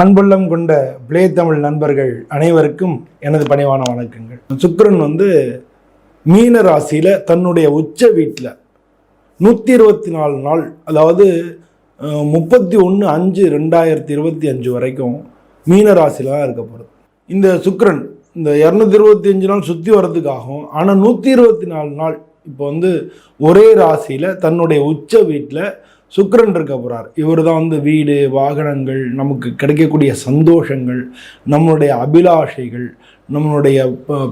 அன்புள்ளம் கொண்ட பிளே தமிழ் நண்பர்கள் அனைவருக்கும் எனது பணிவான வணக்கங்கள். சுக்கிரன் மீன ராசியில தன்னுடைய உச்ச வீட்டில் 124 நாள், அதாவது 31/5/2025 வரைக்கும் மீன ராசியில தான் இருக்க போகிறது. இந்த சுக்கிரன் இந்த 225 நாள் சுற்றி வர்றதுக்காகும். ஆனால் 124 நாள் இப்போ ஒரே ராசியில் தன்னுடைய உச்ச வீட்டில் சுக்கிரன் இருக்க போகிறார். இவர் தான் வீடு, வாகனங்கள், நமக்கு கிடைக்கக்கூடிய சந்தோஷங்கள், நம்மளுடைய அபிலாஷைகள், நம்மளுடைய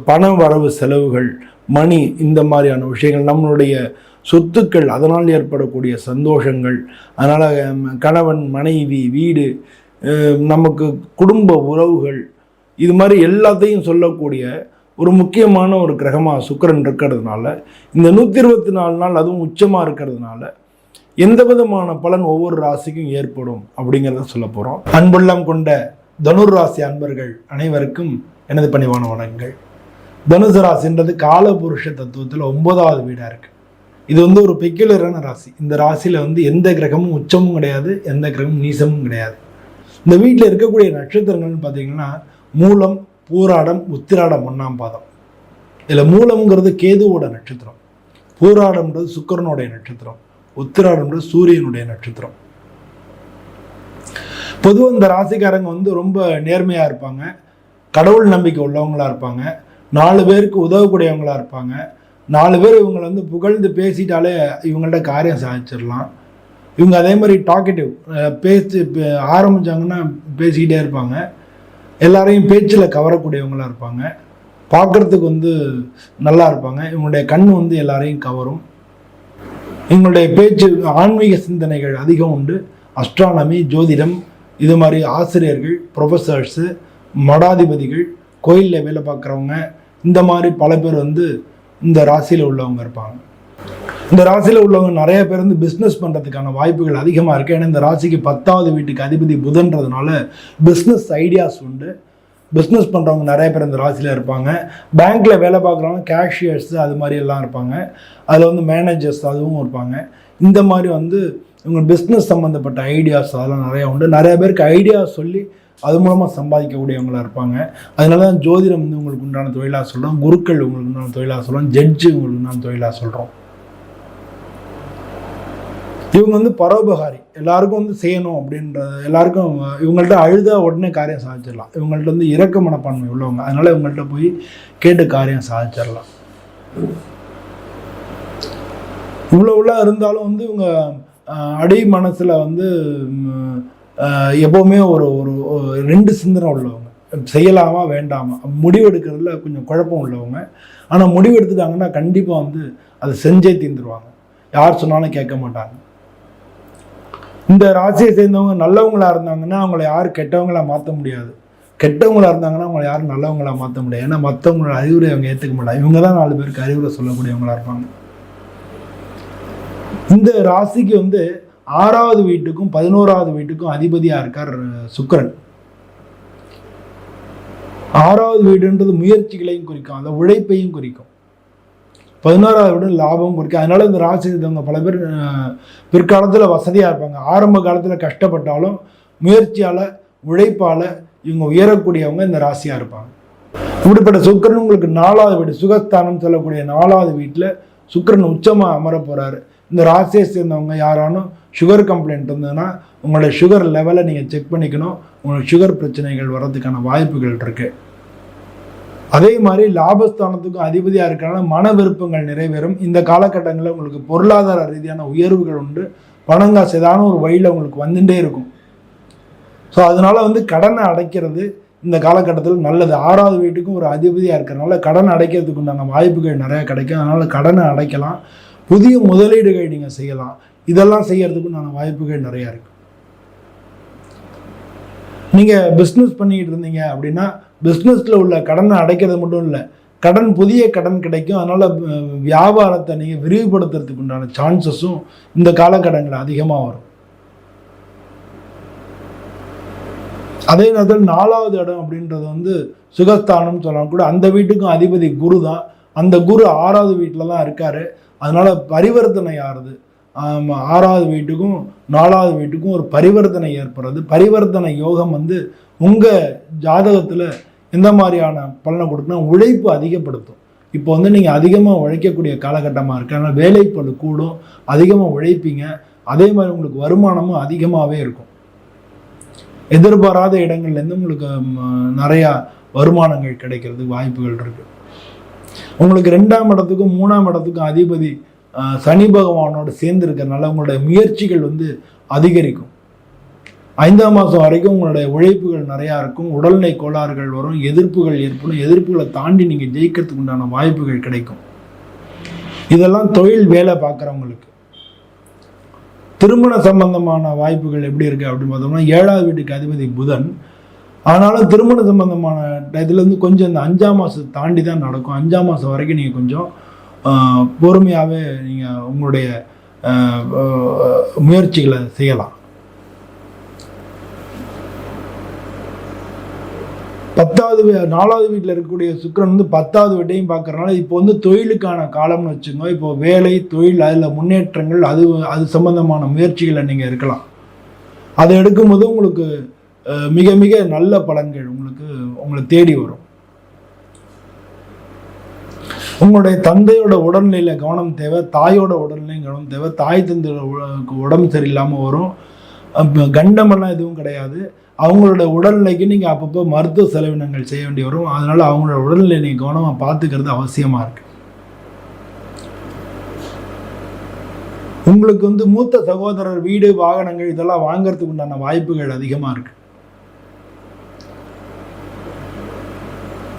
பண வரவு செலவுகள், மணி, இந்த மாதிரியான விஷயங்கள், நம்மளுடைய சொத்துக்கள், அதனால் ஏற்படக்கூடிய சந்தோஷங்கள், அதனால் கணவன், மனைவி, வீடு, நமக்கு குடும்ப உறவுகள், இது மாதிரி எல்லாத்தையும் சொல்லக்கூடிய ஒரு முக்கியமான ஒரு கிரகமாக சுக்கிரன் இருக்கிறதுனால இந்த 124 நாள் அதுவும் உச்சமாக இருக்கிறதுனால எந்த விதமான பலன் ஒவ்வொரு ராசிக்கும் ஏற்படும் அப்படிங்கிறத சொல்ல போகிறோம். அன்புள்ளம் கொண்ட தனுர் ராசி அன்பர்கள் அனைவருக்கும் எனது பணிவான வணக்கங்கள். தனுசு ராசின்றது காலபுருஷ தத்துவத்தில் 9வது வீடாக இருக்குது. இது ஒரு பெக்குலரான ராசி. இந்த ராசியில் எந்த கிரகமும் உச்சமும் கிடையாது, எந்த கிரகமும் நீசமும் கிடையாது. இந்த வீட்டில் இருக்கக்கூடிய நட்சத்திரங்கள்னு பார்த்தீங்கன்னா மூலம், பூராடம், உத்திராடம் 1ஆம் பாதம். இதில் மூலம்ங்கிறது கேதுவோட நட்சத்திரம், பூராடம்ன்றது சுக்கிரனுடைய நட்சத்திரம், உத்திராடம்ன்றது சூரியனுடைய நட்சத்திரம். பொதுவாக இந்த ராசிக்காரங்க ரொம்ப நேர்மையாக இருப்பாங்க, கடவுள் நம்பிக்கை உள்ளவங்களா இருப்பாங்க, 4 பேருக்கு உதவக்கூடியவங்களா இருப்பாங்க. 4 பேர் இவங்களை புகழ்ந்து பேசிட்டாலே இவங்கள்ட்ட காரியம் சாதிச்சிடலாம். இவங்க அதே மாதிரி டாக்கெட்டிவ், பேச்சு ஆரம்பித்தாங்கன்னா பேசிக்கிட்டே இருப்பாங்க. எல்லாரையும் பேச்சில் கவரக்கூடியவங்களா இருப்பாங்க. பார்க்குறதுக்கு நல்லா இருப்பாங்க. இவங்களுடைய கண் எல்லாரையும் கவரும். எங்களுடைய பேச்சு ஆன்மீக சிந்தனைகள் அதிகம் உண்டு. அஸ்ட்ரானமி, ஜோதிடம், இது மாதிரி ஆசிரியர்கள், ப்ரொஃபஸர்ஸு, மடாதிபதிகள், கோயிலில் வேலை பார்க்குறவங்க, இந்த மாதிரி பல பேர் இந்த ராசியில் உள்ளவங்க இருப்பாங்க. இந்த ராசியில் உள்ளவங்க நிறைய பேர் பிஸ்னஸ் பண்ணுறதுக்கான வாய்ப்புகள் அதிகமாக இருக்குது. ஏன்னா இந்த ராசிக்கு 10வது வீட்டுக்கு அதிபதி புதன்றதுனால பிஸ்னஸ் ஐடியாஸ் உண்டு. பிஸ்னஸ் பண்ணுறவங்க நிறைய பேர் இந்த ராசியில் இருப்பாங்க. பேங்க்கில் வேலை பார்க்குறவங்க, கேஷியர்ஸ், அது மாதிரி எல்லாம் இருப்பாங்க. அதில் மேனேஜர்ஸ் அதுவும் இருப்பாங்க. இந்த மாதிரி இவங்க பிஸ்னஸ் சம்மந்தப்பட்ட ஐடியாஸ் அதெல்லாம் நிறையா உண்டு. நிறைய பேருக்கு ஐடியாஸ் சொல்லி அது மூலமாக சம்பாதிக்கக்கூடியவங்களாக இருப்பாங்க. அதனால தான் ஜோதிடம் உங்களுக்கு உண்டான தொழிலாக சொல்கிறோம், குருக்கள் உங்களுக்கு உண்டான தொழிலாக சொல்கிறோம், ஜட்ஜு உங்களுக்கு உண்டான தொழிலாக சொல்கிறோம். இவங்க பரோபகாரி, எல்லாருக்கும் செய்யணும் அப்படின்றது, எல்லாருக்கும் இவங்கள்ட்ட அழுதா உடனே காரியம் சாதிச்சிடலாம். இவங்கள்ட்ட இரக்க மனப்பான்மை உள்ளவங்க, அதனால இவங்கள்ட்ட போய் கேட்டு காரியம் சாதிச்சிடலாம். இவ்வளோ இருந்தாலும் இவங்க அடி மனசில் எப்போவுமே ஒரு 2 சிந்தனை உள்ளவங்க. செய்யலாமா வேண்டாமா, முடிவெடுக்கிறதுல கொஞ்சம் குழப்பம் உள்ளவங்க. ஆனால் முடிவு எடுத்துட்டாங்கன்னா கண்டிப்பாக அதை செஞ்சே தீர்ந்துருவாங்க. யார் சொன்னாலும் கேட்க மாட்டாங்க. இந்த ராசியை சேர்ந்தவங்க நல்லவங்களா இருந்தாங்கன்னா அவங்கள யாரும் கெட்டவங்களா மாற்ற முடியாது. கெட்டவங்களா இருந்தாங்கன்னா அவங்கள யாரும் நல்லவங்களா மாற்ற முடியாது. ஏன்னா மற்றவங்களோட அறிவுரை அவங்க ஏற்றுக்க மாட்டாங்க. இவங்க தான் 4 பேருக்கு அறிவுரை சொல்லக்கூடியவங்களா இருப்பாங்க. இந்த ராசிக்கு 6வது வீட்டுக்கும் 11வது வீட்டுக்கும் அதிபதியாக இருக்கார் சுக்கிரன். 6வது வீடுன்றது முயற்சிகளையும் குறிக்கும், அந்த உழைப்பையும் குறிக்கும். 11வது வீடு லாபம் குறிக்கும். அதனால இந்த ராசி இருந்தவங்க பல பேர் பிற்காலத்தில் வசதியாக இருப்பாங்க. ஆரம்ப காலத்தில் கஷ்டப்பட்டாலும் முயற்சியால், உழைப்பால் இவங்க உயரக்கூடியவங்க இந்த ராசியாக இருப்பாங்க. இப்படிப்பட்ட சுக்கிரன் உங்களுக்கு 4வது வீடு, சுகஸ்தானம் சொல்லக்கூடிய 4வது வீட்டில் சுக்கிரன் உச்சமாக அமர போகிறாரு. இந்த ராசியை சேர்ந்தவங்க யாரானும் சுகர் கம்ப்ளைண்ட் இருந்ததுன்னா உங்களுடைய சுகர் லெவலை நீங்கள் செக் பண்ணிக்கணும். உங்களுக்கு சுகர் பிரச்சனைகள் வர்றதுக்கான வாய்ப்புகள் இருக்குது. அதே மாதிரி லாபஸ்தானத்துக்கும் அதிபதியாக இருக்கிறனால மன விருப்பங்கள் நிறைவேறும். இந்த காலகட்டங்களில் உங்களுக்கு பொருளாதார ரீதியான உயர்வுகள் உண்டு. பணங்காசு ஏதான ஒரு வழியில் உங்களுக்கு வந்துட்டே இருக்கும். ஸோ அதனால கடனை அடைக்கிறது இந்த காலகட்டத்தில் நல்லது. 6வது வீட்டுக்கும் ஒரு அதிபதியாக இருக்கிறனால கடனை அடைக்கிறதுக்கு உண்டான வாய்ப்புகள் நிறையா கிடைக்கும். அதனால் கடனை அடைக்கலாம், புதிய முதலீடுகள் நீங்கள் செய்யலாம். இதெல்லாம் செய்யறதுக்கு உண்டான வாய்ப்புகள் நிறையா இருக்குது. நீங்கள் பிஸ்னஸ் பண்ணிக்கிட்டு இருந்தீங்க அப்படின்னா பிஸ்னஸில் உள்ள கடனை அடைக்கிறது மட்டும் இல்லை, புதிய கடன் கிடைக்கும். அதனால் வியாபாரத்தை நீங்கள் விரிவுபடுத்துறதுக்கு உண்டான சான்சஸும் இந்த காலகட்டங்களில் அதிகமாக வரும். அதே நேரத்தில் 4வது இடம் அப்படின்றது சுகஸ்தானம் சொல்லலாம் கூட. அந்த வீட்டுக்கும் அதிபதி குரு தான். அந்த குரு 6வது வீட்டில் தான் இருக்கார். அதனால் பரிவர்த்தனை ஆறுது, 6வது வீட்டுக்கும் 4வது வீட்டுக்கும் ஒரு பரிவர்த்தனை ஏற்படுறது. பரிவர்த்தனை யோகம் வந்து உங்கள் ஜாதகத்தில் எந்த மாதிரியான பலனை கொடுக்குன்னா உழைப்பு அதிகப்படுத்தும். இப்போ வந்து நீங்கள் அதிகமாக உழைக்கக்கூடிய காலகட்டமாக இருக்குது. அதனால் வேலைப்பளு கூடும், அதிகமாக உழைப்பீங்க. அதே மாதிரி உங்களுக்கு வருமானமும் அதிகமாகவே இருக்கும். எதிர்பாராத இடங்கள்லேருந்து உங்களுக்கு நிறையா வருமானங்கள் கிடைக்கிறதுக்கு வாய்ப்புகள் இருக்குது. உங்களுக்கு 2ஆம் இடத்துக்கும் 3ஆம் இடத்துக்கும் அதிபதி சனி பகவானோடு சேர்ந்து இருக்கிறதுனால உங்களுடைய முயற்சிகள் வந்து அதிகரிக்கும். 5ஆம் மாதம் வரைக்கும் உங்களுடைய உழைப்புகள் நிறையா இருக்கும். உடல்நிலை கோளாறுகள் வரும், எதிர்ப்புகள் ஏற்படும். எதிர்ப்புகளை தாண்டி நீங்கள் ஜெயிக்கிறதுக்கு உண்டான வாய்ப்புகள் கிடைக்கும். இதெல்லாம் தொழில் வேலை பார்க்குறவங்களுக்கு. திருமண சம்பந்தமான வாய்ப்புகள் எப்படி இருக்குது அப்படின்னு பார்த்தோம்னா 7வது வீட்டுக்கு அதிபதி புதன். ஆனாலும் திருமண சம்பந்தமான இதுலேருந்து கொஞ்சம் இந்த 5ஆம் மாதத்தை தாண்டி தான் நடக்கும். 5ஆம் மாதம் வரைக்கும் நீங்கள் கொஞ்சம் பொறுமையாகவே நீங்கள் உங்களுடைய முயற்சிகளை செய்யலாம். 4வது வீட்டில் இருக்கக்கூடிய சுக்கிரன் வந்து 10வது வீட்டையும் பார்க்கறதுனால இப்போ வந்து தொழிலுக்கான காலம்னு வச்சுக்கோங்க. இப்போ வேலை, தொழில், அதில் முன்னேற்றங்கள், அது சம்பந்தமான முயற்சிகளை நீங்கள் இருக்கலாம். அதை எடுக்கும்போது உங்களுக்கு மிக மிக நல்ல பலன்கள் உங்களை தேடி வரும். உங்களுடைய தந்தையோட உடல்நிலையில் கவனம் தேவை, தாயோட உடல்நிலையும் கவனம் தேவை. தாய் தந்தையோட உடம்பு சரியில்லாமல் வரும். கண்டமெல்லாம் எதுவும் கிடையாது. அவங்களோட உடல்நிலைக்கு நீங்கள் அப்பப்போ மருத்துவ செலவினங்கள் செய்ய வேண்டி வரும். அதனால் அவங்களோட உடல்நிலை நீங்கள் கவனமாக பார்த்துக்கிறது அவசியமாக இருக்குது. உங்களுக்கு வந்து மூத்த சகோதரர் வீடு, வாகனங்கள் இதெல்லாம் வாங்கிறதுக்கு உண்டான வாய்ப்புகள் அதிகமாக இருக்குது.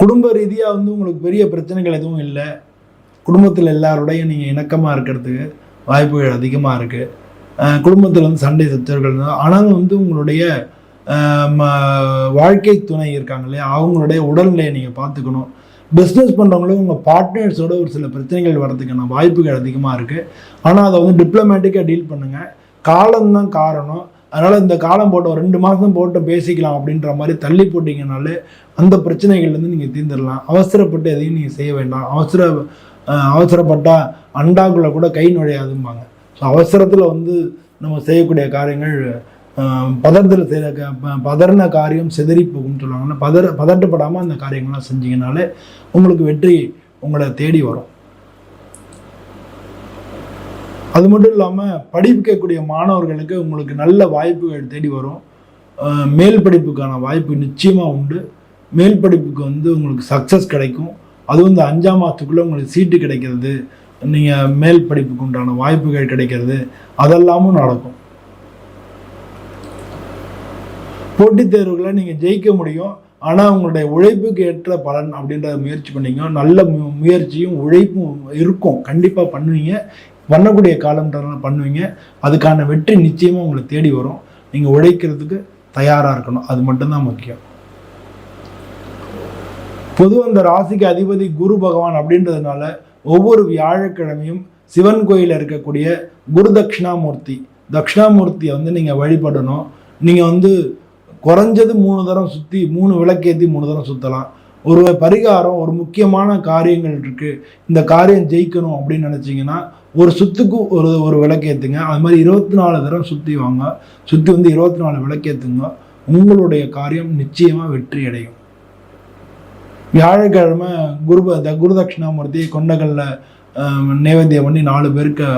குடும்ப ரீதியாக வந்து உங்களுக்கு பெரிய பிரச்சனைகள் எதுவும் இல்லை. குடும்பத்தில் எல்லாரோடையும் நீங்கள் இணக்கமாக இருக்கிறதுக்கு வாய்ப்புகள் அதிகமாக இருக்குது. குடும்பத்தில் வந்து சண்டை சச்சரவுகள் இருந்தால், ஆனாலும் வந்து உங்களுடைய வாழ்க்கை துணை இருக்காங்க இல்லையா, அவங்களுடைய உடல்நிலையை நீங்கள் பார்த்துக்கணும். பிஸ்னஸ் பண்ணுறவங்களும் உங்கள் பார்ட்னர்ஸோட ஒரு சில பிரச்சனைகள் வர்றதுக்கான வாய்ப்புகள் அதிகமாக இருக்குது. ஆனால் அதை வந்து டிப்ளமேட்டிக்காக டீல் பண்ணுங்கள். காலம்தான் காரணம். அதனால் இந்த காலம் போட்டு ஒரு 2 மாதம் போட்டு பேசிக்கலாம் அப்படின்ற மாதிரி தள்ளி போட்டிங்கனாலே அந்த பிரச்சனைகள்லேருந்து நீங்கள் தீர்ந்துடலாம். அவசரப்பட்டு எதையும் நீங்கள் செய்ய வேண்டாம். அவசரப்பட்டால் அண்டாக்குள்ளே கூட கை நுழையாதும்பாங்க. ஸோ அவசரத்தில் வந்து நம்ம செய்யக்கூடிய காரியங்கள் பதறத்தில் பதறின காரியம் சிதறி போகும்னு சொல்லுவாங்கன்னா, பதட்டப்படாமல் அந்த காரியங்கள்லாம் செஞ்சீங்கனாலே உங்களுக்கு வெற்றி உங்களை தேடி வரும். அது மட்டும் இல்லாமல் படிக்கக்கூடிய மாணவர்களுக்கு உங்களுக்கு நல்ல வாய்ப்புகள் தேடி வரும். மேல் படிப்புக்கான வாய்ப்பு நிச்சயமாக உண்டு. மேல் படிப்புக்கு வந்து உங்களுக்கு சக்ஸஸ் கிடைக்கும். அதுவும் இந்த 5ஆம் மாதத்துக்குள்ளே உங்களுக்கு சீட்டு கிடைக்கிறது, நீங்கள் மேல் படிப்புக்கு உண்டான வாய்ப்புகள் கிடைக்கிறது, அதெல்லாமும் நடக்கும். போட்டித் தேர்வுகளை நீங்கள் ஜெயிக்க முடியும். ஆனால் உங்களுடைய உழைப்புக்கு ஏற்ற பலன் அப்படின்றத முயற்சி பண்ணிங்க. நல்ல முயற்சியும் உழைப்பும் இருக்கும். கண்டிப்பாக பண்ணுவீங்க. பண்ணக்கூடிய காலம்ன்றதுனால பண்ணுவீங்க. அதுக்கான வெற்றி நிச்சயமாக உங்களை தேடி வரும். நீங்கள் உழைக்கிறதுக்கு தயாராக இருக்கணும். அது மட்டும்தான் முக்கியம். பொதுவாக அந்த ராசிக்கு அதிபதி குரு பகவான் அப்படின்றதுனால ஒவ்வொரு வியாழக்கிழமையும் சிவன் கோயிலில் இருக்கக்கூடிய குரு தட்சிணாமூர்த்தியை வந்து நீங்கள் வழிபடணும். நீங்கள் வந்து குறைஞ்சது 3 தரம் சுற்றி 3 விளக்கேற்றி 3 தரம் சுற்றலாம். ஒரு பரிகாரம், ஒரு முக்கியமான காரியங்கள் இருக்குது, இந்த காரியம் ஜெயிக்கணும் அப்படின்னு நினச்சிங்கன்னா ஒரு சுற்றுக்கு ஒரு விளக்கேற்றுங்க. அது மாதிரி 24 தரம் சுற்றி வாங்க. சுற்றி வந்து 24 விளக்கேற்றுங்க. உங்களுடைய காரியம் நிச்சயமாக வெற்றி அடையும். வியாழக்கிழமை குரு தட்சிணாமூர்த்தி கொண்டகல்ல நைவேத்தியம் பண்ணி 4 பேருக்கு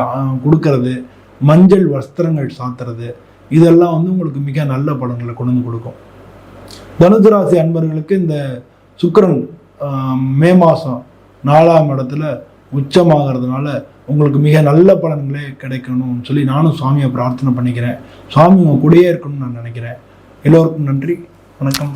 கொடுக்கறது, மஞ்சள் வஸ்திரங்கள் சாத்துறது, இதெல்லாம் வந்து உங்களுக்கு மிக நல்ல பலன்களை கொண்டு கொடுக்கும். தனுசு ராசி அன்பர்களுக்கு இந்த சுக்கிரன் மே மாதம் 4ஆம் இடத்துல உச்சமாகிறதுனால உங்களுக்கு மிக நல்ல பலன்களே கிடைக்கணும்னு சொல்லி நானும் சுவாமியை பிரார்த்தனை பண்ணிக்கிறேன். சுவாமி உங்க கூடயே இருக்கணும்னு நான் நினைக்கிறேன். எல்லோருக்கும் நன்றி, வணக்கம்.